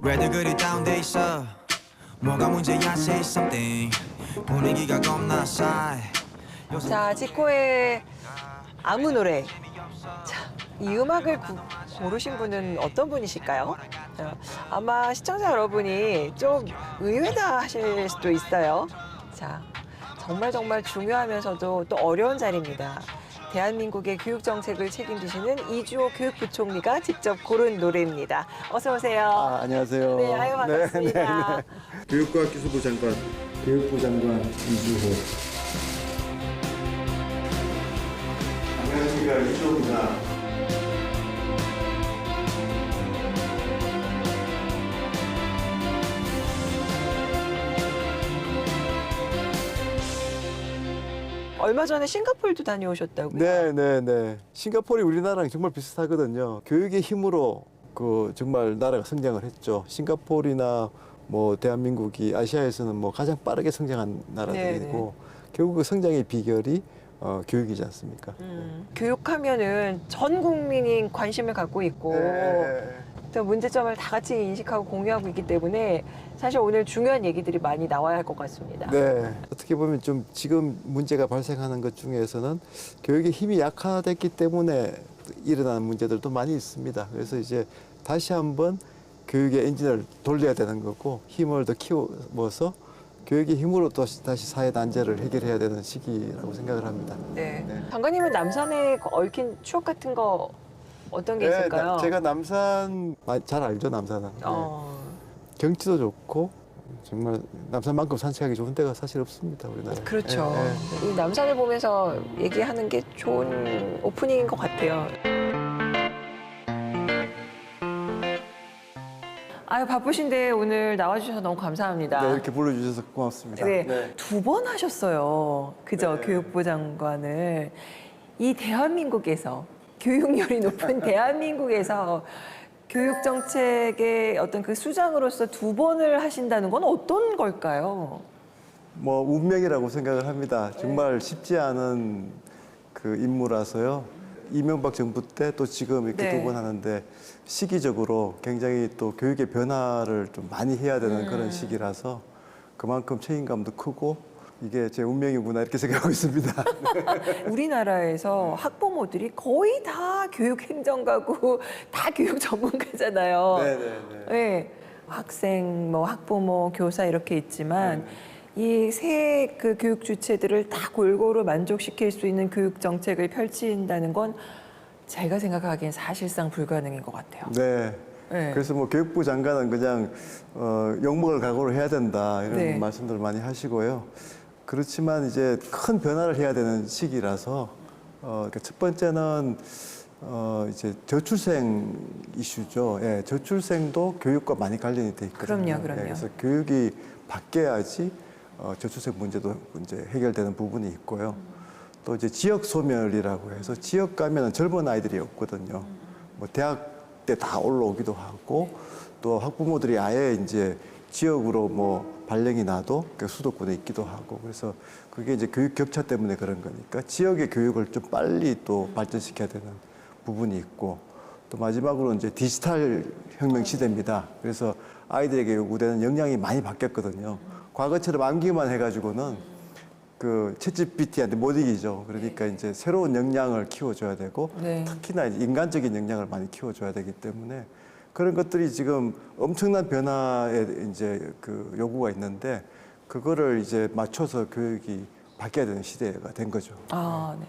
왜들 그리 다운돼 있어 뭐가 문제야 say something 분위기가 겁나 싸해 자, 지코의 아무 노래. 자, 이 음악을 고르신 분은 어떤 분이실까요? 자, 아마 시청자 여러분이 좀 의외다 하실 수도 있어요. 자, 정말 중요하면서도 또 어려운 자리입니다. 대한민국의 교육 정책을 책임지시는 이주호 교육부총리가 직접 고른 노래입니다. 어서 오세요. 안녕하세요. 네, 아유 반갑습니다. 교육과 기술부 장관, 교육부 장관 이주호. 안녕하십니까, 이주호입니다. 얼마 전에 싱가포르도 다녀오셨다고요? 네. 싱가포르이 우리나라랑 정말 비슷하거든요. 교육의 힘으로 정말 나라가 성장을 했죠. 싱가포르나 뭐 대한민국이 아시아에서는 뭐 가장 빠르게 성장한 나라들이고 결국 그 성장의 비결이 교육이지 않습니까? 교육하면은 전 국민이 관심을 갖고 있고 또 문제점을 다 같이 인식하고 공유하고 있기 때문에 사실 오늘 중요한 얘기들이 많이 나와야 할 것 같습니다. 네. 어떻게 보면 좀 지금 문제가 발생하는 것 중에서는 교육의 힘이 약화됐기 때문에 일어나는 문제들도 많이 있습니다. 그래서 이제 다시 한번 교육의 엔진을 돌려야 되는 거고 힘을 더 키워서 교육의 힘으로 또 다시 사회 난제를 해결해야 되는 시기라고 생각을 합니다. 네. 장관님은 남산에 얽힌 추억 같은 거 어떤 게 있을까요? 제가 남산 잘 알죠, 남산은. 경치도 좋고 정말 남산만큼 산책하기 좋은 데가 사실 없습니다, 우리나라에. 그렇죠. 이 남산을 보면서 얘기하는 게 좋은 오프닝인 것 같아요. 아유, 바쁘신데 오늘 나와주셔서 너무 감사합니다. 네, 이렇게 불러주셔서 고맙습니다. 네. 두 번 하셨어요. 그죠? 교육부 장관을. 이 대한민국에서, 교육열이 높은 대한민국에서 교육 정책의 어떤 그 수장으로서 두 번을 하신다는 건 어떤 걸까요? 뭐 운명이라고 생각을 합니다. 정말 쉽지 않은 그 임무라서요. 이명박 정부 때 또 지금 이렇게 두 번 하는데 시기적으로 굉장히 또 교육의 변화를 좀 많이 해야 되는 그런 시기라서 그만큼 책임감도 크고 이게 제 운명이구나 이렇게 생각하고 있습니다. 우리나라에서 학부모들이 거의 다 교육행정가고 다 교육 전문가잖아요. 네. 학생, 뭐 학부모, 교사 이렇게 있지만 이 세 그 교육 주체들을 다 골고루 만족시킬 수 있는 교육 정책을 펼친다는 건 제가 생각하기엔 사실상 불가능인 것 같아요. 네. 그래서 뭐 교육부 장관은 그냥 욕먹을 각오를 해야 된다 이런 말씀들을 많이 하시고요. 그렇지만 이제 큰 변화를 해야 되는 시기라서 그러니까 첫 번째는 이제 저출생 이슈죠. 예, 저출생도 교육과 많이 관련이 돼 있거든요. 그럼요. 그래서 교육이 바뀌어야지 저출생 문제도 이제 해결되는 부분이 있고요. 또 이제 지역 소멸이라고 해서 지역 가면은 젊은 아이들이 없거든요. 뭐 대학 때 다 올라오기도 하고 또 학부모들이 아예 이제 지역으로 뭐 발령이 나도 그 수도권에 있기도 하고 그래서 그게 이제 교육 격차 때문에 그런 거니까 지역의 교육을 좀 빨리 또 발전시켜야 되는 부분이 있고 또 마지막으로 이제 디지털 혁명 시대입니다. 그래서 아이들에게 요구되는 역량이 많이 바뀌었거든요. 과거처럼 암기만 해가지고는 그 챗GPT한테 못 이기죠. 그러니까 이제 새로운 역량을 키워줘야 되고 특히나 인간적인 역량을 많이 키워줘야 되기 때문에 그런 것들이 지금 엄청난 변화에 이제 그 요구가 있는데 그거를 이제 맞춰서 교육이 바뀌어야 되는 시대가 된 거죠. 네.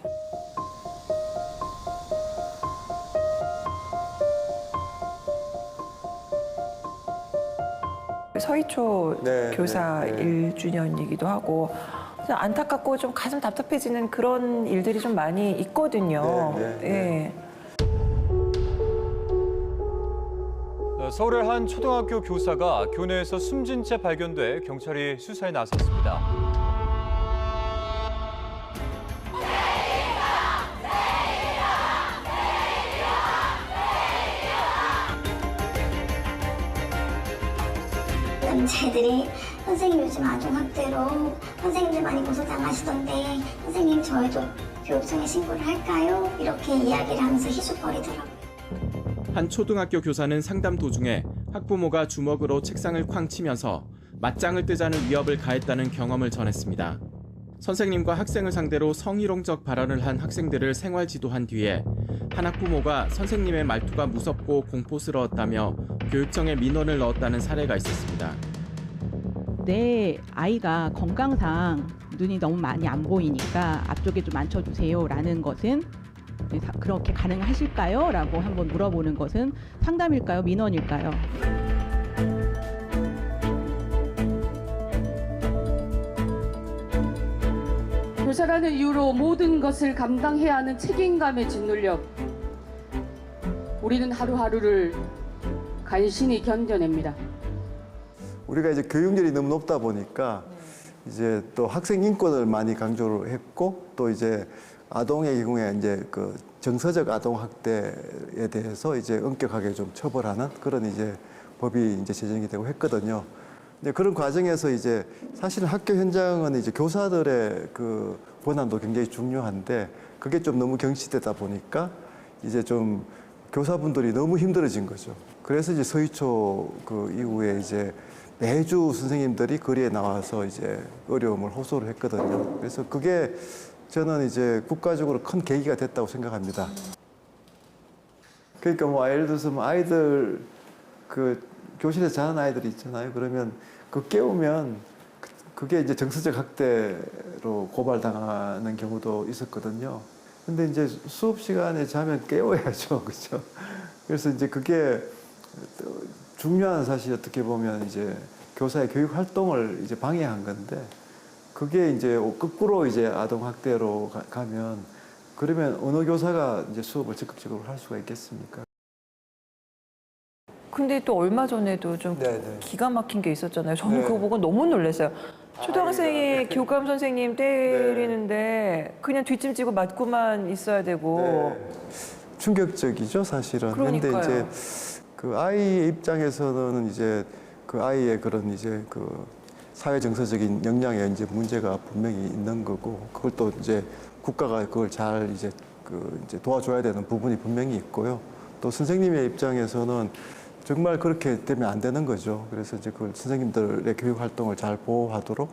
서희초 교사 1주년이기도 하고 안타깝고 좀 가슴 답답해지는 그런 일들이 좀 많이 있거든요. 서울의 한 초등학교 교사가 교내에서 숨진 채 발견돼 경찰이 수사에 나섰습니다. 남자애들이 선생님 요즘 아동학대로 선생님들 많이 고소당하시던데 선생님 저희도 교육청에 신고를 할까요? 이렇게 이야기를 하면서 희죽거리더라고요. 한 초등학교 교사는 상담 도중에 학부모가 주먹으로 책상을 쾅 치면서 맞짱을 뜨자는 위협을 가했다는 경험을 전했습니다. 선생님과 학생을 상대로 성희롱적 발언을 한 학생들을 생활 지도한 뒤에 한 학부모가 선생님의 말투가 무섭고 공포스러웠다며 교육청에 민원을 넣었다는 사례가 있었습니다. 내 아이가 건강상 눈이 너무 많이 안 보이니까 앞쪽에 좀 앉혀주세요라는 것은 그렇게 가능하실까요? 라고 한번 물어보는 것은 상담일까요? 민원일까요? 교사라는 이유로 모든 것을 감당해야 하는 책임감에 짓눌려 우리는 하루하루를 간신히 견뎌냅니다. 우리가 이제 교육열이 너무 높다 보니까 이제 또 학생 인권을 많이 강조를 했고 또 이제 아동의 경우에 이제 그 정서적 아동 학대에 대해서 이제 엄격하게 좀 처벌하는 그런 이제 법이 이제 제정이 되고 했거든요. 이제 그런 과정에서 이제 사실 학교 현장은 이제 교사들의 그 권한도 굉장히 중요한데 그게 좀 너무 경시되다 보니까 이제 좀 교사분들이 너무 힘들어진 거죠. 그래서 이제 서희초 그 이후에 이제 매주 선생님들이 거리에 나와서 이제 어려움을 호소를 했거든요. 그래서 그게 저는 이제 국가적으로 큰 계기가 됐다고 생각합니다. 그러니까 뭐 예를 들어서 뭐 아이들 그 교실에서 자는 아이들이 있잖아요. 그러면 그 깨우면 그게 이제 정서적 학대로 고발당하는 경우도 있었거든요. 근데 이제 수업 시간에 자면 깨워야죠. 그렇죠? 그래서 이제 그게 중요한 사실 어떻게 보면 이제 교사의 교육 활동을 이제 방해한 건데 그게 이제 거꾸로 이제 아동 학대로 가면 그러면 어느 교사가 이제 수업을 적극적으로 할 수가 있겠습니까? 근데 또 얼마 전에도 좀 네네. 기가 막힌 게 있었잖아요. 저는 네. 그거 보고 너무 놀랐어요. 초등학생이 교감 선생님 때리는데 그냥 뒷짐지고 맞고만 있어야 되고. 네. 충격적이죠, 사실은. 그러니까요. 근데 이제 그 아이의 입장에서는 이제 그 아이의 그런 이제 그 사회 정서적인 역량에 이제 문제가 분명히 있는 거고 그걸 또 이제 국가가 그걸 잘 이제 그 이제 도와줘야 되는 부분이 분명히 있고요. 또 선생님의 입장에서는 정말 그렇게 되면 안 되는 거죠. 그래서 이제 그 선생님들의 교육 활동을 잘 보호하도록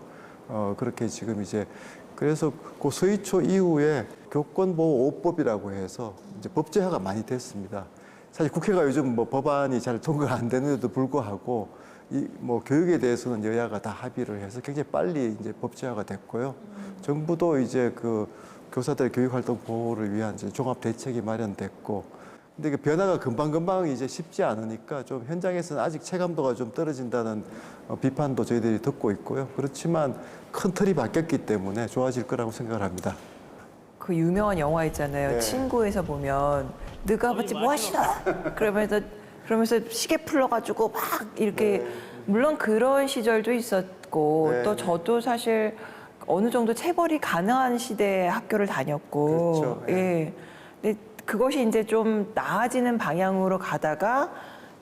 그렇게 지금 이제 그래서 그 서희초 이후에 교권보호 5법이라고 해서 이제 법제화가 많이 됐습니다. 사실 국회가 요즘 뭐 법안이 잘 통과가 안 되는데도 불구하고 이 뭐 교육에 대해서는 여야가 다 합의를 해서 굉장히 빨리 이제 법제화가 됐고요. 정부도 이제 그 교사들의 교육 활동 보호를 위한 이제 종합 대책이 마련됐고, 근데 그 변화가 금방금방 이제 쉽지 않으니까 좀 현장에서는 아직 체감도가 좀 떨어진다는 비판도 저희들이 듣고 있고요. 그렇지만 큰 틀이 바뀌었기 때문에 좋아질 거라고 생각을 합니다. 그 유명한 영화 있잖아요. 네. 친구에서 보면 너가 아버지 뭐 하시나? 그러면서 시계 풀러가지고 막 이렇게 물론 그런 시절도 있었고 네. 또 저도 사실 어느 정도 체벌이 가능한 시대에 학교를 다녔고 그렇죠. 네. 예. 근데 그것이 이제 좀 나아지는 방향으로 가다가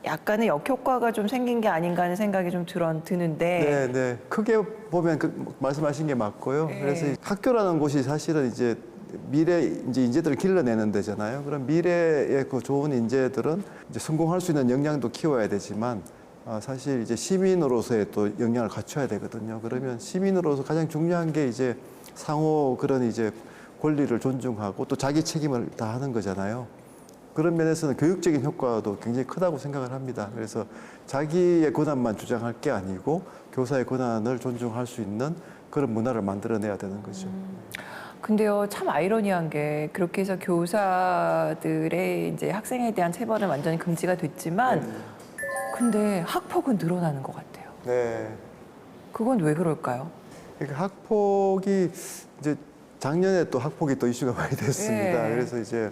약간의 역효과가 좀 생긴 게 아닌가 하는 생각이 좀 드는데 네, 네. 크게 보면 그 말씀하신 게 맞고요. 네. 그래서 이 학교라는 곳이 사실은 이제 미래 이제 인재들을 길러내는 데잖아요. 그럼 미래의 그 좋은 인재들은 이제 성공할 수 있는 역량도 키워야 되지만 사실 이제 시민으로서의 또 역량을 갖춰야 되거든요. 그러면 시민으로서 가장 중요한 게 이제 상호 그런 이제 권리를 존중하고 또 자기 책임을 다하는 거잖아요. 그런 면에서는 교육적인 효과도 굉장히 크다고 생각을 합니다. 그래서 자기의 권한만 주장할 게 아니고 교사의 권한을 존중할 수 있는 그런 문화를 만들어내야 되는 거죠. 근데요, 참 아이러니한 게 그렇게 해서 교사들의 이제 학생에 대한 체벌은 완전히 금지가 됐지만 근데 학폭은 늘어나는 것 같아요. 네. 그건 왜 그럴까요? 그러니까 학폭이 이제 작년에 또 학폭이 또 이슈가 많이 됐습니다. 네. 그래서 이제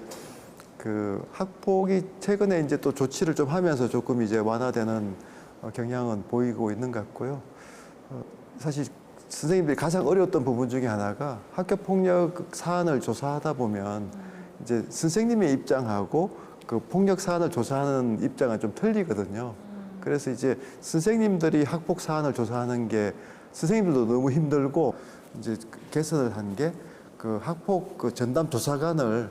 그 학폭이 최근에 이제 또 조치를 좀 하면서 조금 이제 완화되는 경향은 보이고 있는 것 같고요. 사실 선생님들이 가장 어려웠던 부분 중에 하나가 학교 폭력 사안을 조사하다 보면 이제 선생님의 입장하고 그 폭력 사안을 조사하는 입장은 좀 틀리거든요. 그래서 이제 선생님들이 학폭 사안을 조사하는 게 선생님들도 너무 힘들고 이제 개선을 한 게 그 학폭 그 전담 조사관을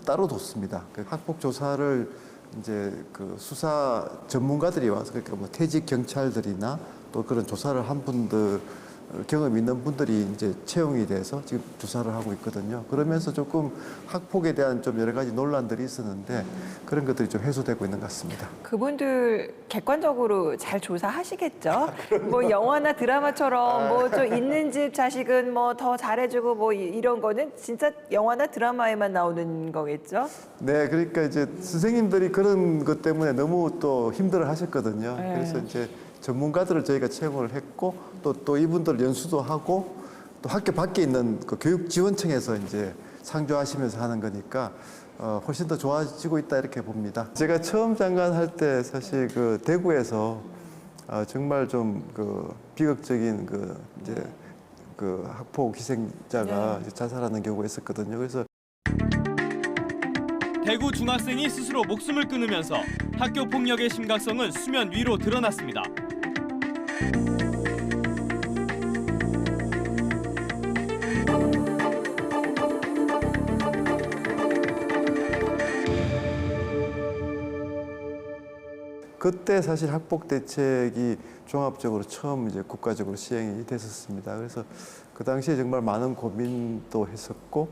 따로 뒀습니다. 그 학폭 조사를 이제 그 수사 전문가들이 와서 그러니까 뭐 퇴직 경찰들이나 또 그런 조사를 한 분들 경험 있는 분들이 이제 채용이 돼서 지금 조사를 하고 있거든요. 그러면서 조금 학폭에 대한 좀 여러 가지 논란들이 있었는데 그런 것들이 좀 해소되고 있는 것 같습니다. 그분들 객관적으로 잘 조사하시겠죠? 뭐 영화나 드라마처럼 뭐 좀 있는 집 자식은 뭐 더 잘해주고 뭐 이런 거는 진짜 영화나 드라마에만 나오는 거겠죠? 네, 그러니까 이제 선생님들이 그런 것 때문에 너무 또 힘들어 하셨거든요. 네. 그래서 이제 전문가들을 저희가 채용을 했고 또 이분들 연수도 하고 또 학교 밖에 있는 그 교육지원청에서 이제 상주하시면서 하는 거니까 훨씬 더 좋아지고 있다 이렇게 봅니다. 제가 처음 장관 할 때 사실 그 대구에서 정말 좀 그 비극적인 그 이제 그 학폭 희생자가 이제 자살하는 경우가 있었거든요. 그래서 대구 중학생이 스스로 목숨을 끊으면서 학교 폭력의 심각성은 수면 위로 드러났습니다. 그때 사실 학폭 대책이 종합적으로 처음 이제 국가적으로 시행이 됐었습니다. 그래서 그 당시에 정말 많은 고민도 했었고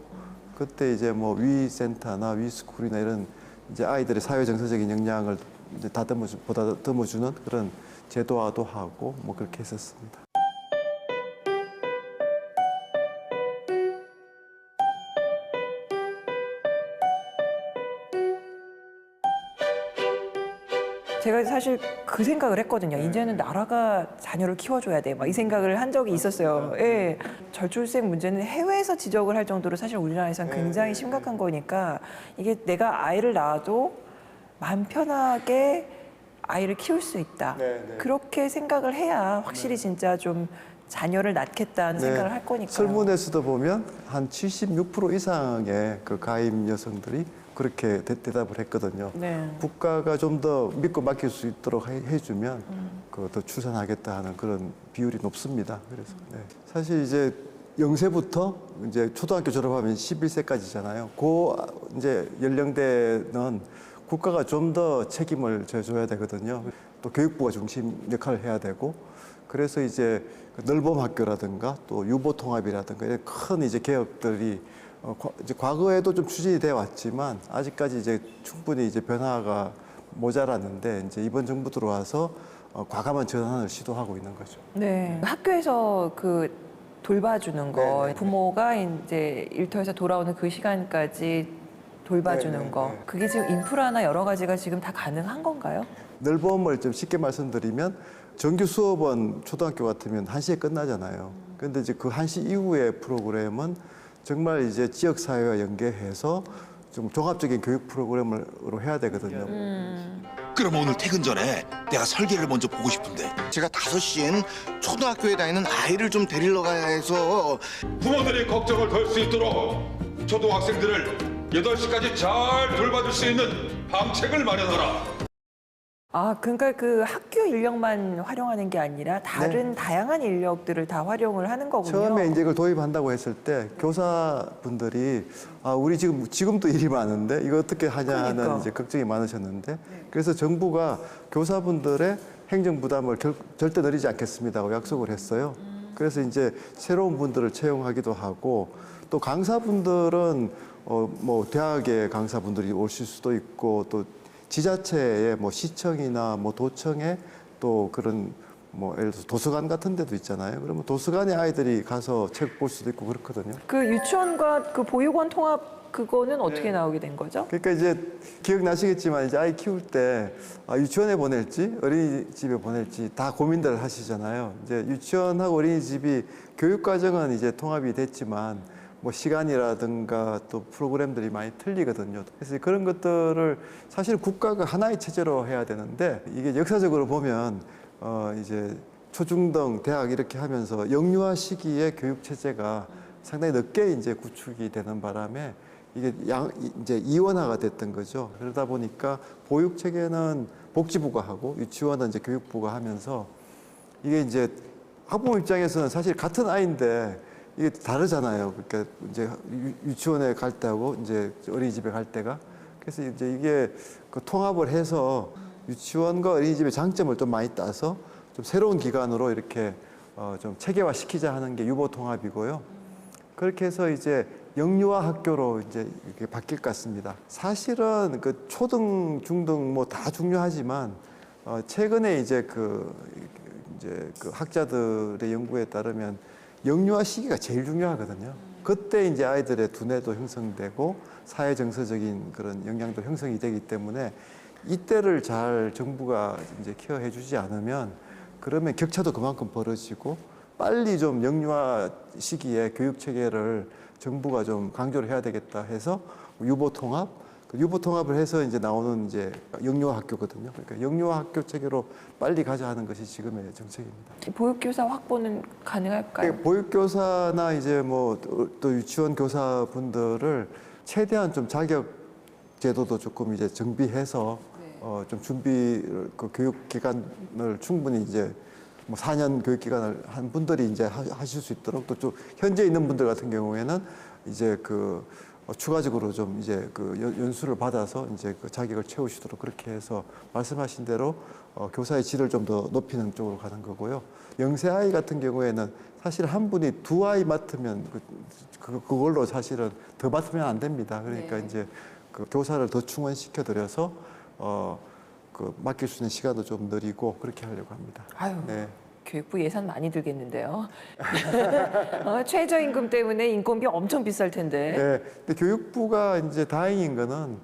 그때 이제 뭐 위센터나 위스쿨이나 이런 이제 아이들의 사회 정서적인 역량을 이제 보다듬어주는 그런 제도화도 하고 뭐 그렇게 했었습니다. 제가 사실 그 생각을 했거든요. 이제는 나라가 자녀를 키워줘야 돼. 막 이 생각을 한 적이 있었어요. 예. 저출생 문제는 해외에서 지적을 할 정도로 사실 우리나라에서는 굉장히 심각한 거니까 이게 내가 아이를 낳아도 마음 편하게 아이를 키울 수 있다. 그렇게 생각을 해야 확실히 진짜 좀 자녀를 낳겠다는 생각을 할 거니까요. 설문에서도 보면 한 76% 이상의 그 가임 여성들이 그렇게 대답을 했거든요. 네. 국가가 좀 더 믿고 맡길 수 있도록 해주면 더 출산하겠다 하는 그런 비율이 높습니다. 그래서 사실 이제 0세부터 이제 초등학교 졸업하면 11세까지잖아요. 그 이제 연령대는 국가가 좀 더 책임을 져줘야 되거든요. 또 교육부가 중심 역할을 해야 되고 그래서 이제 넓음 학교라든가 또 유보 통합이라든가 이런 큰 이제 개혁들이 이제 과거에도 좀 추진이 되어 왔지만 아직까지 이제 충분히 이제 변화가 모자랐는데 이제 이번 정부 들어와서 과감한 전환을 시도하고 있는 거죠. 네. 학교에서 그 돌봐주는 거, 부모가 이제 일터에서 돌아오는 그 시간까지 돌봐주는 거, 그게 지금 인프라나 여러 가지가 지금 다 가능한 건가요? 넓음을 좀 쉽게 말씀드리면 정규 수업은 초등학교 같으면 1시에 끝나잖아요. 그런데 이제 그 1시 이후의 프로그램은 정말 이제 지역 사회와 연계해서 좀 종합적인 교육 프로그램으로 해야 되거든요. 그럼 오늘 퇴근 전에 내가 설계를 먼저 보고 싶은데 제가 5시엔 초등학교에 다니는 아이를 좀 데리러 가야 해서 부모들이 걱정을 덜 수 있도록 초등학생들을 8시까지 잘 돌봐줄 수 있는 방책을 마련하라. 아, 그러니까 그 학교 인력만 활용하는 게 아니라 다른 다양한 인력들을 다 활용을 하는 거군요. 처음에 이제 이걸 도입한다고 했을 때 교사분들이 우리 지금도 일이 많은데 이거 어떻게 하냐 하는 이제 걱정이 많으셨는데 그래서 정부가 교사분들의 행정 부담을 절대 늘리지 않겠습니다고 약속을 했어요. 그래서 이제 새로운 분들을 채용하기도 하고 또 강사분들은 뭐 대학의 강사분들이 오실 수도 있고 또 지자체의 뭐 시청이나 뭐 도청에 또 그런 뭐 예를 들어서 도서관 같은 데도 있잖아요. 그러면 도서관에 아이들이 가서 책 볼 수도 있고 그렇거든요. 그 유치원과 그 보육원 통합 그거는 어떻게 나오게 된 거죠? 그러니까 이제 기억나시겠지만 이제 아이 키울 때 유치원에 보낼지 어린이집에 보낼지 다 고민들을 하시잖아요. 이제 유치원하고 어린이집이 교육 과정은 이제 통합이 됐지만 뭐 시간이라든가 또 프로그램들이 많이 틀리거든요. 그래서 그런 것들을 사실 국가가 하나의 체제로 해야 되는데 이게 역사적으로 보면 이제 초중등 대학 이렇게 하면서 영유아 시기의 교육 체제가 상당히 늦게 이제 구축이 되는 바람에 이게 이제 이원화가 됐던 거죠. 그러다 보니까 보육 체계는 복지부가 하고 유치원은 이제 교육부가 하면서 이게 이제 학부모 입장에서는 사실 같은 아이인데 이게 다르잖아요. 그러니까 이제 유치원에 갈 때하고 이제 어린이집에 갈 때가 그래서 이제 이게 그 통합을 해서 유치원과 어린이집의 장점을 좀 많이 따서 좀 새로운 기관으로 이렇게 좀 체계화 시키자 하는 게 유보 통합이고요. 그렇게 해서 이제 영유아 학교로 이제 이렇게 바뀔 것 같습니다. 사실은 그 초등, 중등 뭐 다 중요하지만 최근에 이제 그 학자들의 연구에 따르면 영유아 시기가 제일 중요하거든요. 그때 이제 아이들의 두뇌도 형성되고 사회 정서적인 그런 영향도 형성이 되기 때문에 이때를 잘 정부가 이제 케어해 주지 않으면 그러면 격차도 그만큼 벌어지고 빨리 좀 영유아 시기에 교육 체계를 정부가 좀 강조를 해야 되겠다 해서 유보 통합, 유보 통합을 해서 이제 나오는 이제 영유아 학교거든요. 그러니까 영유아 학교 체계로 빨리 가자 하는 것이 지금의 정책입니다. 보육교사 확보는 가능할까요? 보육교사나 이제 뭐 또 유치원 교사분들을 최대한 좀 자격 제도도 조금 이제 정비해서 좀 준비 그 교육 기간을 충분히 이제 뭐 4년 교육 기간을 한 분들이 이제 하실 수 있도록 또 좀 현재 있는 분들 같은 경우에는 이제 그 추가적으로 좀 이제 그 연수를 받아서 이제 그 자격을 채우시도록 그렇게 해서 말씀하신 대로 교사의 질을 좀 더 높이는 쪽으로 가는 거고요. 영세 아이 같은 경우에는 사실 한 분이 두 아이 맡으면 그걸로 사실은 더 맡으면 안 됩니다. 그러니까 이제 그 교사를 더 충원시켜 드려서 그 맡길 수 있는 시간도 좀 늘리고 그렇게 하려고 합니다. 아유. 네. 교육부 예산 많이 들겠는데요. 최저임금 때문에 인건비 엄청 비쌀 텐데. 네. 근데 교육부가 이제 다행인 거는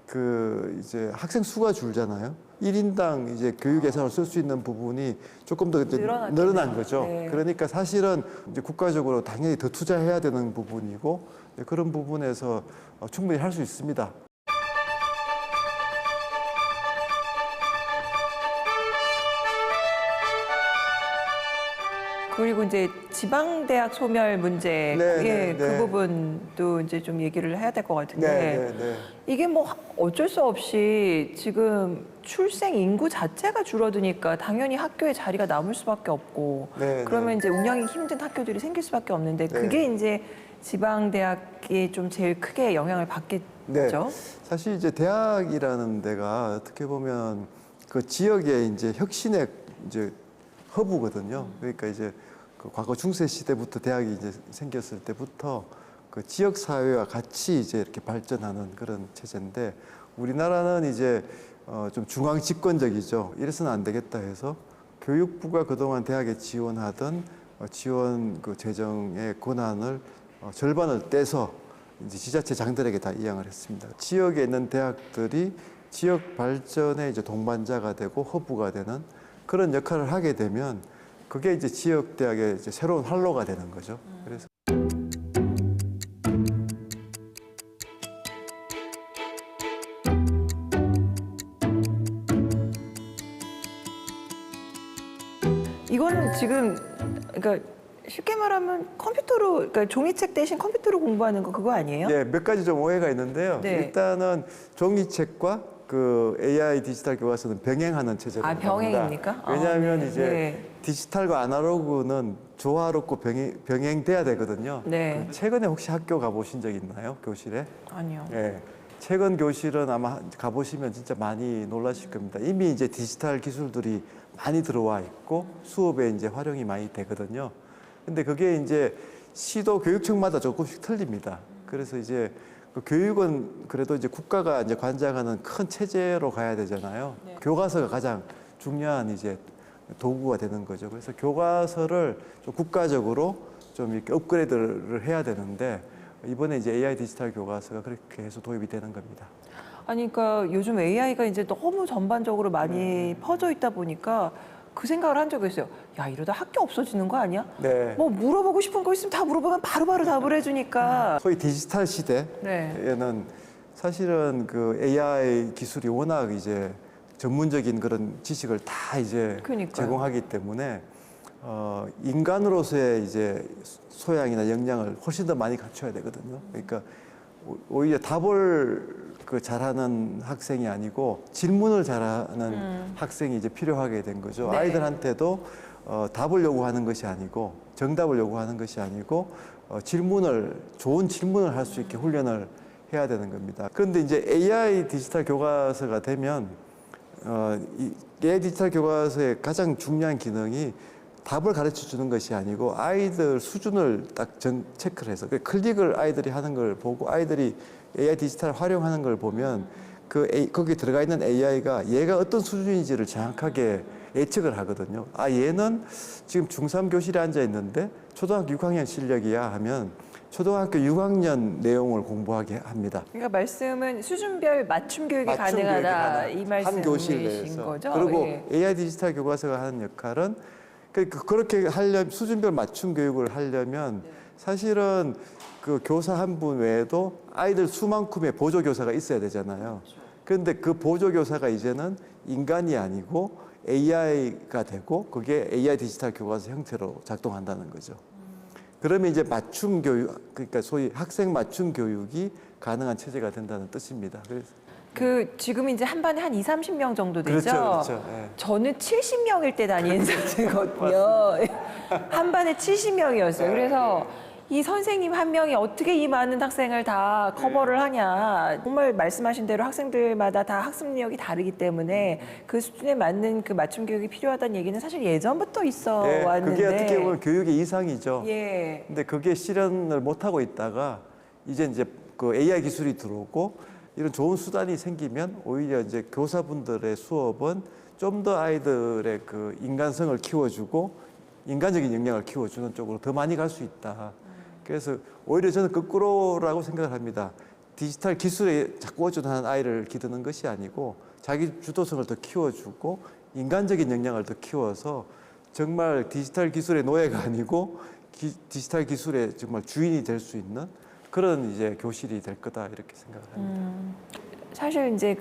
그 이제 학생 수가 줄잖아요. 1인당 이제 교육 예산을 쓸 수 있는 부분이 조금 더 이제 늘어난 거죠. 네. 그러니까 사실은 이제 국가적으로 당연히 더 투자해야 되는 부분이고 그런 부분에서 충분히 할 수 있습니다. 그리고 이제 지방대학 소멸 문제, 그 부분도 이제 좀 얘기를 해야 될 것 같은데 이게 뭐 어쩔 수 없이 지금 출생 인구 자체가 줄어드니까 당연히 학교에 자리가 남을 수밖에 없고 그러면 이제 운영이 힘든 학교들이 생길 수밖에 없는데 그게 이제 지방대학이 좀 제일 크게 영향을 받겠죠? 네. 사실 이제 대학이라는 데가 어떻게 보면 그 지역의 이제 혁신의 이제 허브거든요. 그러니까 이제 그 과거 중세 시대부터 대학이 이제 생겼을 때부터 그 지역 사회와 같이 이제 이렇게 발전하는 그런 체제인데 우리나라는 이제 좀 중앙 집권적이죠. 이래서는 안 되겠다 해서 교육부가 그동안 대학에 지원하던 지원 그 재정의 권한을 절반을 떼서 이제 지자체장들에게 다 이양을 했습니다. 지역에 있는 대학들이 지역 발전의 이제 동반자가 되고 허브가 되는 그런 역할을 하게 되면 그게 이제 지역 대학의 이제 새로운 활로가 되는 거죠. 그래서 이거는 지금 그러니까 쉽게 말하면 컴퓨터로 그러니까 종이책 대신 컴퓨터로 공부하는 거 그거 아니에요? 네, 몇 가지 좀 오해가 있는데요. 일단은 종이책과 그 AI 디지털 교과서는 병행하는 체제로 갑니다. 병행입니까? 왜냐하면 이제 디지털과 아날로그는 조화롭고 병행돼야 되거든요. 최근에 혹시 학교 가보신 적 있나요? 교실에? 아니요. 네. 최근 교실은 아마 가보시면 진짜 많이 놀라실 겁니다. 이미 이제 디지털 기술들이 많이 들어와 있고 수업에 이제 활용이 많이 되거든요. 근데 그게 이제 시도 교육청마다 조금씩 틀립니다. 그래서 이제 그 교육은 그래도 이제 국가가 이제 관장하는 큰 체제로 가야 되잖아요. 교과서가 가장 중요한 이제 도구가 되는 거죠. 그래서 교과서를 좀 국가적으로 좀 이렇게 업그레이드를 해야 되는데 이번에 이제 AI 디지털 교과서가 그렇게 해서 도입이 되는 겁니다. 아니, 그러니까 요즘 AI가 이제 너무 전반적으로 많이 퍼져 있다 보니까 그 생각을 한 적이 있어요. 야, 이러다 학교 없어지는 거 아니야? 뭐 물어보고 싶은 거 있으면 다 물어보면 바로바로 답을 해주니까. 소위 디지털 시대에는 사실은 그 AI 기술이 워낙 이제 전문적인 그런 지식을 다 이제 제공하기 때문에 인간으로서의 이제 소양이나 역량을 훨씬 더 많이 갖춰야 되거든요. 그러니까 오히려 답을 그 잘하는 학생이 아니고 질문을 잘하는 학생이 이제 필요하게 된 거죠. 아이들한테도 답을 요구하는 것이 아니고 정답을 요구하는 것이 아니고 질문을 좋은 질문을 할 수 있게 훈련을 해야 되는 겁니다. 그런데 이제 AI 디지털 교과서가 되면 이 AI 디지털 교과서의 가장 중요한 기능이 답을 가르쳐 주는 것이 아니고 아이들 수준을 딱 체크를 해서 클릭을 아이들이 하는 걸 보고 아이들이 AI 디지털 활용하는 걸 보면 거기에 들어가 있는 AI가 얘가 어떤 수준인지를 정확하게 예측을 하거든요. 아, 얘는 지금 중3 교실에 앉아 있는데 초등학교 6학년 실력이야 하면 초등학교 6학년 내용을 공부하게 합니다. 그러니까 말씀은 수준별 맞춤 교육이 가능하다 이 말씀이신 거죠? 그리고 예. AI 디지털 교과서가 하는 역할은 그렇게 하려면 수준별 맞춤 교육을 하려면 사실은 그 교사 한 분 외에도 아이들 수만큼의 보조 교사가 있어야 되잖아요. 그런데 그 보조 교사가 이제는 인간이 아니고 AI가 되고 그게 AI 디지털 교과서 형태로 작동한다는 거죠. 그러면 이제 맞춤 교육, 그러니까 소위 학생 맞춤 교육이 가능한 체제가 된다는 뜻입니다. 그래서 지금 이제 한 반에 한 20-30명 정도 되죠? 그렇죠. 예. 저는 70명일 때 다니는 상태거든요. 한 반에 70명이었어요. 그래서 이 선생님 한 명이 어떻게 이 많은 학생을 다 커버를 하냐. 정말 말씀하신 대로 학생들마다 다 학습 능력이 다르기 때문에 그 수준에 맞는 그 맞춤 교육이 필요하다는 얘기는 사실 예전부터 있어 왔는데. 그게 어떻게 보면 교육의 이상이죠. 예. 근데 그게 실현을 못하고 있다가 이제 그 AI 기술이 들어오고 이런 좋은 수단이 생기면 오히려 이제 교사분들의 수업은 좀 더 아이들의 그 인간성을 키워주고 인간적인 역량을 키워주는 쪽으로 더 많이 갈 수 있다. 그래서 오히려 저는 거꾸로라고 생각을 합니다. 디지털 기술에 자꾸 의존하는 아이를 기르는 것이 아니고 자기 주도성을 더 키워주고 인간적인 역량을 더 키워서 정말 디지털 기술의 노예가 아니고 디지털 기술의 정말 주인이 될 수 있는 그런 이제 교실이 될 거다 이렇게 생각을 합니다. 사실 이제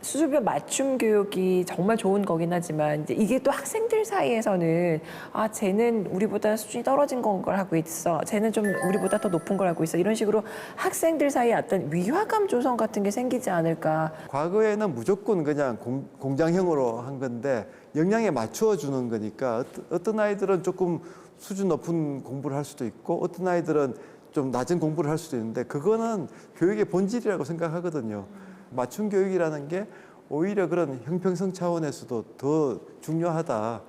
수준별 맞춤 교육이 정말 좋은 거긴 하지만 이제 이게 또 학생들 사이에서는 아 쟤는 우리보다 수준이 떨어진 걸 하고 있어, 쟤는 좀 우리보다 더 높은 걸 하고 있어, 이런 식으로 학생들 사이에 어떤 위화감 조성 같은 게 생기지 않을까. 과거에는 무조건 그냥 공장형으로 한 건데 역량에 맞추어 주는 거니까 어떤 아이들은 조금 수준 높은 공부를 할 수도 있고 어떤 아이들은 좀 낮은 공부를 할 수도 있는데 그거는 교육의 본질이라고 생각하거든요. 맞춤 교육이라는 게 오히려 그런 형평성 차원에서도 더 중요하다.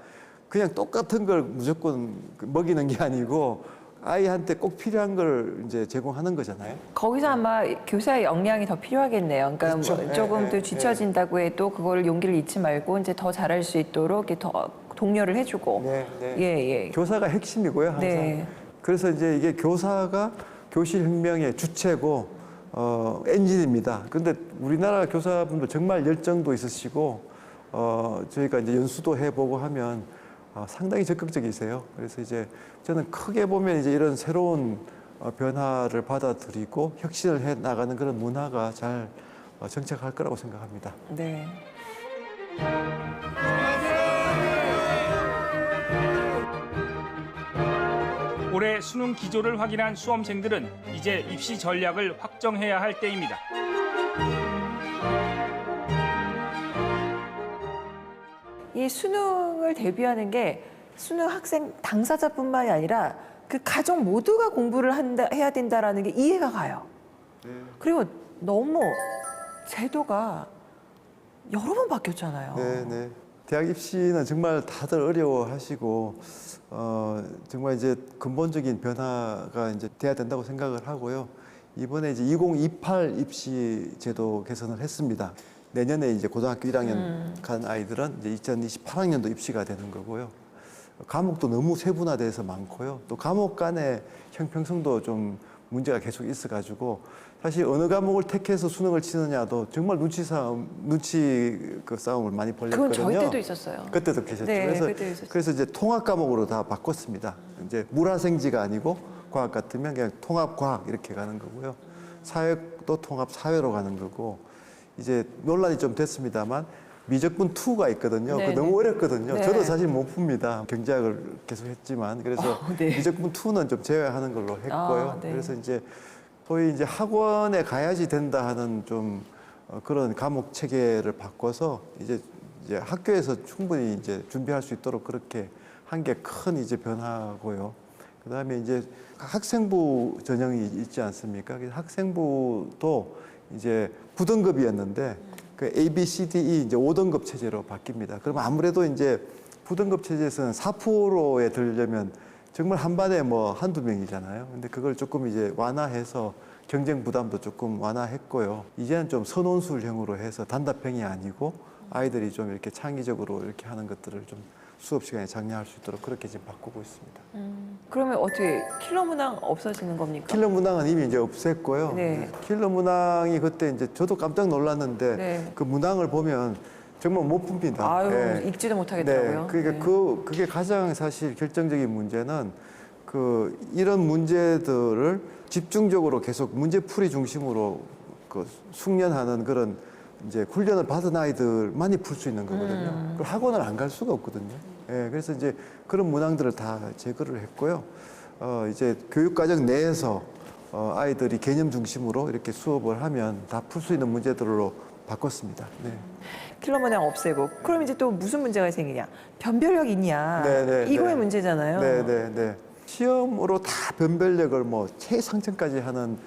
그냥 똑같은 걸 무조건 먹이는 게 아니고 아이한테 꼭 필요한 걸 이제 제공하는 거잖아요. 거기서 아마 교사의 역량이 더 필요하겠네요. 그러니까 그렇죠. 뭐 조금 더 뒤처진다고 해도 그걸 용기를 잃지 말고 이제 더 잘할 수 있도록 이렇게 더 독려를 해주고. 예. 교사가 핵심이고요, 항상. 네. 그래서 이제 이게 교사가 교실 혁명의 주체고 엔진입니다. 그런데 우리나라 교사분들 정말 열정도 있으시고 저희가 이제 연수도 해보고 하면 상당히 적극적이세요. 그래서 이제 저는 크게 보면 이제 이런 새로운 변화를 받아들이고 혁신을 해 나가는 그런 문화가 잘 정착할 거라고 생각합니다. 네. 올해 수능 기조를 확인한 수험생들은 이제 입시 전략을 확정해야 할 때입니다. 이 수능을 대비하는 게 수능 학생 당사자뿐만이 아니라 그 가족 모두가 공부를 해야 된다라는 게 이해가 가요. 그리고 너무 제도가 여러 번 바뀌었잖아요. 네. 대학 입시는 정말 다들 어려워하시고 정말 이제 근본적인 변화가 이제 돼야 된다고 생각을 하고요. 이번에 이제 2028 입시 제도 개선을 했습니다. 내년에 이제 고등학교 1학년 간 아이들은 이제 2028학년도 입시가 되는 거고요. 과목도 너무 세분화돼서 많고요. 또 과목 간의 형평성도 좀 문제가 계속 있어가지고 사실 어느 과목을 택해서 수능을 치느냐도 정말 눈치 싸움을 많이 벌였거든요. 그건 저희 때도 있었어요. 그때도 계셨죠. 네, 그래서 이제 통합 과목으로 다 바꿨습니다. 이제 물화생지가 아니고 과학 같으면 그냥 통합 과학 이렇게 가는 거고요. 사회도 통합 사회로 가는 거고 이제 논란이 좀 됐습니다만 미적분 2가 있거든요. 그거 너무 어렵거든요. 저도 사실 못 풉니다. 경제학을 계속 했지만 그래서 미적분 2는 좀 제외하는 걸로 했고요. 그래서 이제 소위 이제 학원에 가야지 된다 하는 좀 그런 과목 체계를 바꿔서 이제 학교에서 충분히 이제 준비할 수 있도록 그렇게 한 게 큰 이제 변화고요. 그다음에 이제 학생부 전형이 있지 않습니까? 그래서 학생부도 이제 9등급이었는데 그 A, B, C, D, E 이제 5등급 체제로 바뀝니다. 그럼 아무래도 이제 9등급 체제에서는 4%에 들려면 정말 한 반에 뭐 한두 명이잖아요. 근데 그걸 조금 이제 완화해서 경쟁 부담도 조금 완화했고요. 이제는 좀 선원술형으로 해서 단답형이 아니고 아이들이 좀 이렇게 창의적으로 이렇게 하는 것들을 좀 수업 시간에 장려할 수 있도록 그렇게 지금 바꾸고 있습니다. 그러면 어떻게 킬러 문항 없어지는 겁니까? 킬러 문항은 이미 이제 없앴고요. 네. 킬러 문항이 그때 이제 저도 깜짝 놀랐는데 네. 그 문항을 보면 정말 못 풉니다. 아유, 예. 읽지도 못하겠더라고요. 네, 그러니까 네. 그게 가장 사실 결정적인 문제는 이런 문제들을 집중적으로 계속 문제풀이 중심으로 숙련하는 그런 이제 훈련을 받은 아이들만이 풀 수 있는 거거든요. 그걸 학원을 안 갈 수가 없거든요. 예, 그래서 이제 그런 문항들을 다 제거를 했고요. 이제 교육과정 내에서 아이들이 개념 중심으로 이렇게 수업을 하면 다 풀 수 있는 문제들로 바꿨습니다. 네. 킬러 문항 없애고 그럼 이제 또 무슨 문제가 생기냐? 변별력 있냐? 네, 이거의 네. 문제잖아요. 네. 시험으로 다 변별력을 뭐 최상층까지 하는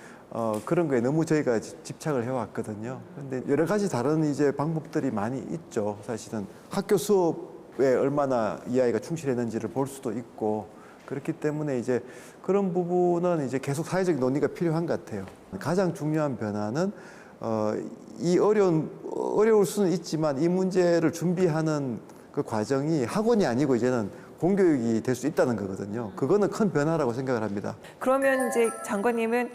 그런 거에 너무 저희가 집착을 해왔거든요. 근데 여러 가지 다른 이제 방법들이 많이 있죠. 사실은 학교 수업에 얼마나 이 아이가 충실했는지를 볼 수도 있고 그렇기 때문에 이제 그런 부분은 이제 계속 사회적 논의가 필요한 것 같아요. 가장 중요한 변화는 어려울 수는 있지만 이 문제를 준비하는 그 과정이 학원이 아니고 이제는 공교육이 될 수 있다는 거거든요. 그거는 큰 변화라고 생각을 합니다. 그러면 이제 장관님은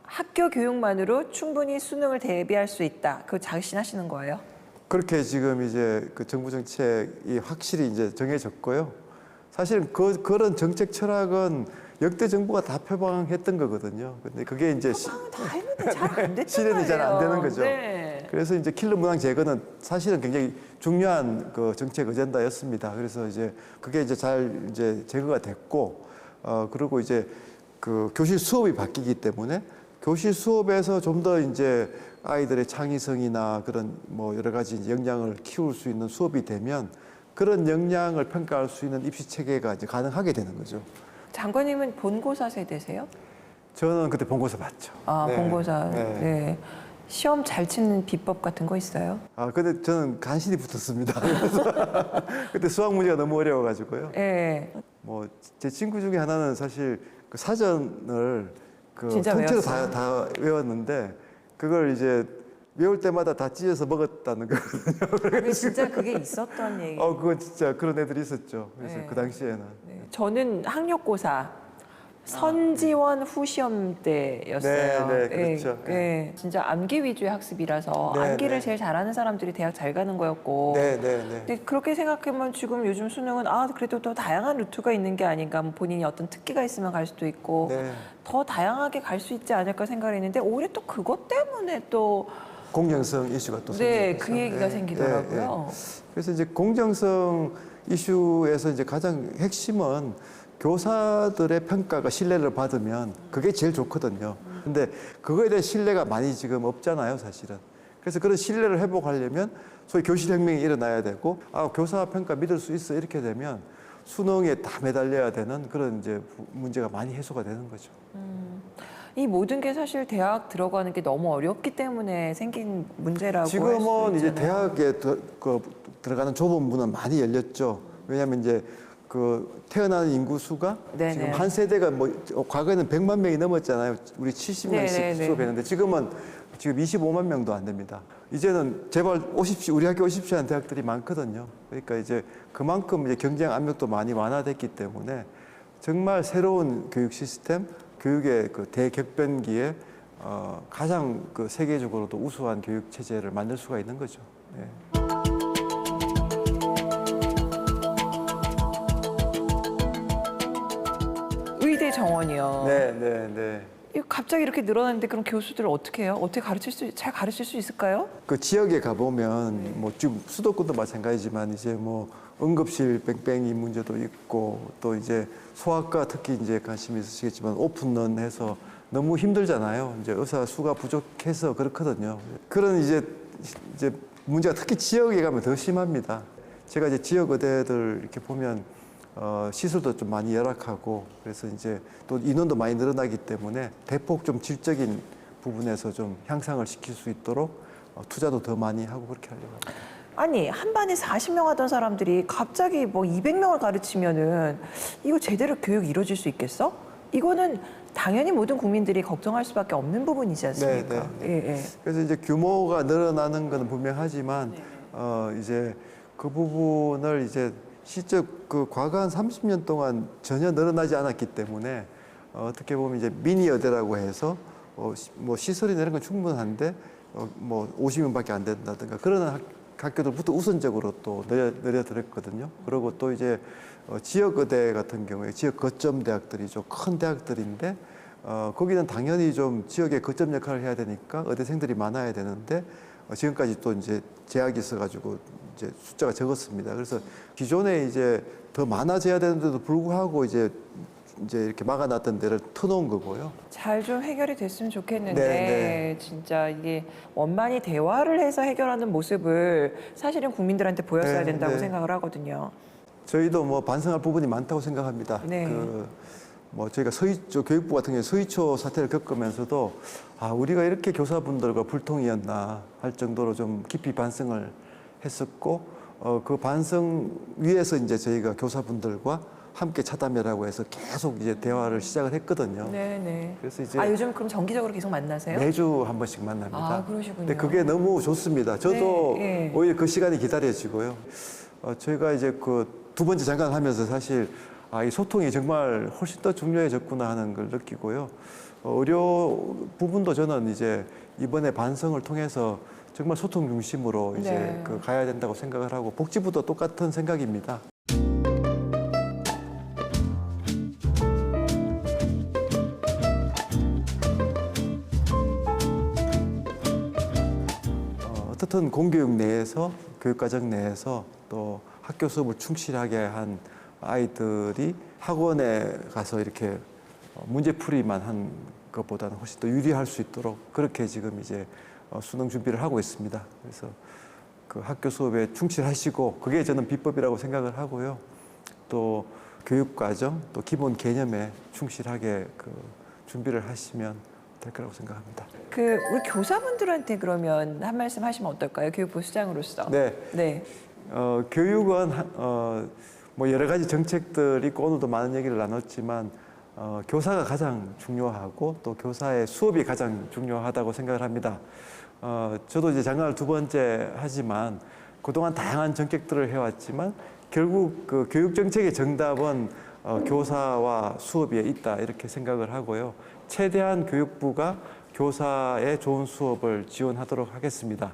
학교 교육만으로 충분히 수능을 대비할 수 있다. 그거 자신하시는 거예요? 그렇게 지금 이제 그 정부 정책이 확실히 이제 정해졌고요. 사실은 그런 정책 철학은 역대 정부가 다 표방했던 거거든요. 근데 그게 이제 다 했는데 잘 안 됐단 실현이 잘 안 되는 거죠. 네. 그래서 이제 킬러 문항 제거는 사실은 굉장히 중요한 그 정책 어젠다였습니다. 그래서 이제 그게 이제 잘 이제 제거가 됐고, 그리고 이제 그 교실 수업이 바뀌기 때문에 교실 수업에서 좀 더 이제 아이들의 창의성이나 그런 뭐 여러 가지 역량을 키울 수 있는 수업이 되면 그런 역량을 평가할 수 있는 입시 체계가 이제 가능하게 되는 거죠. 장관님은 본고사 세대세요? 저는 그때 본고사 봤죠. 네. 본고사. 네. 네. 시험 잘 치는 비법 같은 거 있어요? 근데 저는 간신히 붙었습니다. 그래서 그때 수학 문제가 너무 어려워가지고요. 네. 뭐 제 친구 중에 하나는 사실 그 사전을 진짜 통째로 외웠어요? 다 외웠는데 그걸 이제 외울 때마다 다 찢어서 먹었다는 거거든요. 근데 진짜 그게 있었던 얘기. 그건 진짜 그런 애들이 있었죠. 그래서 네. 그 당시에는. 네. 저는 학력고사 선지원 후시험 때였어요. 네, 그렇죠. 네. 진짜 암기 위주의 학습이라서 네, 암기를 네. 제일 잘하는 사람들이 대학 잘 가는 거였고. 네. 근데 그렇게 생각하면 지금 요즘 수능은 그래도 더 다양한 루트가 있는 게 아닌가. 뭐 본인이 어떤 특기가 있으면 갈 수도 있고 네. 더 다양하게 갈 수 있지 않을까 생각을 했는데 올해 또 그것 때문에 또 공정성 이슈가 또 네, 생기면서. 그 얘기가 생기더라고요. 그래서 이제 공정성 이슈에서 이제 가장 핵심은 교사들의 평가가 신뢰를 받으면 그게 제일 좋거든요. 근데 그거에 대한 신뢰가 많이 지금 없잖아요, 사실은. 그래서 그런 신뢰를 회복하려면 소위 교실혁명이 일어나야 되고, 교사 평가 믿을 수 있어 이렇게 되면 수능에 다 매달려야 되는 그런 이제 문제가 많이 해소가 되는 거죠. 이 모든 게 사실 대학 들어가는 게 너무 어렵기 때문에 생긴 문제라고 지금은 이제 있잖아요. 대학에 들어가는 좁은 문은 많이 열렸죠. 왜냐하면 이제 태어나는 인구 수가 네네. 지금 한 세대가 과거에는 100만 명이 넘었잖아요. 우리 70명씩 네네네. 수업했는데 지금 25만 명도 안 됩니다. 이제는 제발 오십시오. 우리 학교 오십시오 하는 대학들이 많거든요. 그러니까 이제 그만큼 이제 경쟁 압력도 많이 완화됐기 때문에 정말 새로운 교육 시스템, 교육의 그 대격변기에 가장 세계적으로도 우수한 교육 체제를 만들 수가 있는 거죠. 네. 의대 정원이요. 네. 이거 갑자기 이렇게 늘어났는데 그럼 교수들을 어떻게 해요? 어떻게 잘 가르칠 수 있을까요? 그 지역에 가보면 뭐 지금 수도권도 마찬가지지만 이제 뭐 응급실 뺑뺑이 문제도 있고 또 이제 소아과 특히 이제 관심이 있으시겠지만 오픈런 해서 너무 힘들잖아요. 이제 의사 수가 부족해서 그렇거든요. 그런 이제 문제가 특히 지역에 가면 더 심합니다. 제가 이제 지역 의대들 이렇게 보면 시설도 좀 많이 열악하고 그래서 이제 또 인원도 많이 늘어나기 때문에 대폭 좀 질적인 부분에서 좀 향상을 시킬 수 있도록 투자도 더 많이 하고 그렇게 하려고 합니다. 아니 한 반에 40명 하던 사람들이 갑자기 뭐 200명을 가르치면은 이거 제대로 교육이 이루어질 수 있겠어? 이거는 당연히 모든 국민들이 걱정할 수밖에 없는 부분이지 않습니까? 네. 예, 예. 그래서 이제 규모가 늘어나는 건 분명하지만 이제 그 부분을 이제 실제 그 과거 한 30년 동안 전혀 늘어나지 않았기 때문에 어떻게 보면 이제 미니 여대라고 해서 뭐 시설이나 이런 건 충분한데 뭐 50명밖에 안 된다든가 그런 학교들부터 우선적으로 또 늘려드렸거든요. 그리고 또 이제 지역 의대 같은 경우에 지역 거점 대학들이죠. 큰 대학들인데 거기는 당연히 좀 지역의 거점 역할을 해야 되니까 의대생들이 많아야 되는데 지금까지 또 이제 제약이 있어가지고 이제 숫자가 적었습니다. 그래서 기존에 이제 더 많아져야 되는데도 불구하고 이제 이렇게 막아놨던 데를 터놓은 거고요. 잘 좀 해결이 됐으면 좋겠는데 네. 진짜 이게 원만히 대화를 해서 해결하는 모습을 사실은 국민들한테 보였어야 네, 된다고 네. 생각을 하거든요. 저희도 뭐 반성할 부분이 많다고 생각합니다. 네. 뭐 저희가 교육부 같은 경우에 서희초 사태를 겪으면서도 우리가 이렇게 교사분들과 불통이었나 할 정도로 좀 깊이 반성을 했었고 그 반성 위에서 이제 저희가 교사분들과 함께 차담회라고 해서 계속 이제 대화를 시작을 했거든요. 네네. 그래서 이제 요즘 그럼 정기적으로 계속 만나세요? 매주 한 번씩 만납니다. 그러시군요. 근데 그게 너무 좋습니다. 저도 네. 오히려 그 시간이 기다려지고요. 저희가 이제 그 두 번째 장관을 하면서 사실 이 소통이 정말 훨씬 더 중요해졌구나 하는 걸 느끼고요. 의료 부분도 저는 이제 이번에 반성을 통해서 정말 소통 중심으로 이제 네. 가야 된다고 생각을 하고 복지부도 똑같은 생각입니다. 어떻든 공교육 내에서 교육과정 내에서 또 학교 수업을 충실하게 한 아이들이 학원에 가서 이렇게 문제풀이만 한 것보다는 훨씬 더 유리할 수 있도록 그렇게 지금 이제 수능 준비를 하고 있습니다. 그래서 그 학교 수업에 충실하시고 그게 저는 비법이라고 생각을 하고요. 또 교육과정 또 기본 개념에 충실하게 준비를 하시면 될 거라고 생각합니다. 우리 교사분들한테 그러면 한 말씀 하시면 어떨까요? 교육부 수장으로서. 네. 교육은 뭐 여러 가지 정책들이 있고 오늘도 많은 얘기를 나눴지만 교사가 가장 중요하고 또 교사의 수업이 가장 중요하다고 생각을 합니다. 저도 이제 장관을 두 번째 하지만 그동안 다양한 정책들을 해왔지만 결국 그 교육 정책의 정답은 교사와 수업에 있다 이렇게 생각을 하고요. 최대한 교육부가 교사의 좋은 수업을 지원하도록 하겠습니다.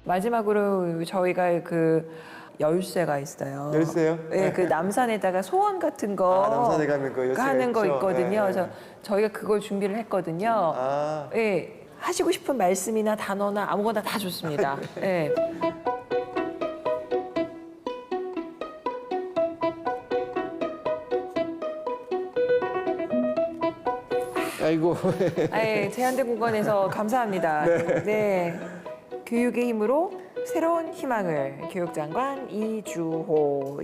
마지막으로 저희가 열쇠가 있어요. 열쇠요? 네, 남산에다가 소원 같은 거 남산에 가면 그 열쇠가 하는 거 있죠. 있거든요. 네. 그래서 저희가 그걸 준비를 했거든요. 네, 하시고 싶은 말씀이나 단어나 아무거나 다 좋습니다. 네. 아이고. 제한대공원에서 감사합니다. 네. 교육의 힘으로 새로운 희망을 교육장관 이주호.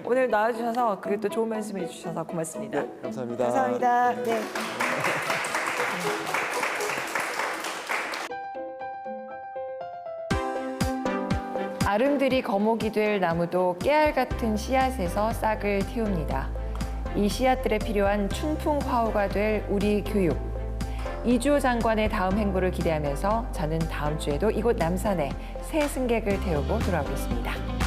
오늘 나와주셔서 그리고 또 좋은 말씀 해주셔서 고맙습니다. 감사합니다. 감사합니다. 네. 아름드리 거목이 될 나무도 깨알 같은 씨앗에서 싹을 틔웁니다. 이 씨앗들에 필요한 춘풍화우가 될 우리 교육. 이주호 장관의 다음 행보를 기대하면서 저는 다음 주에도 이곳 남산에 새 승객을 태우고 돌아오겠습니다.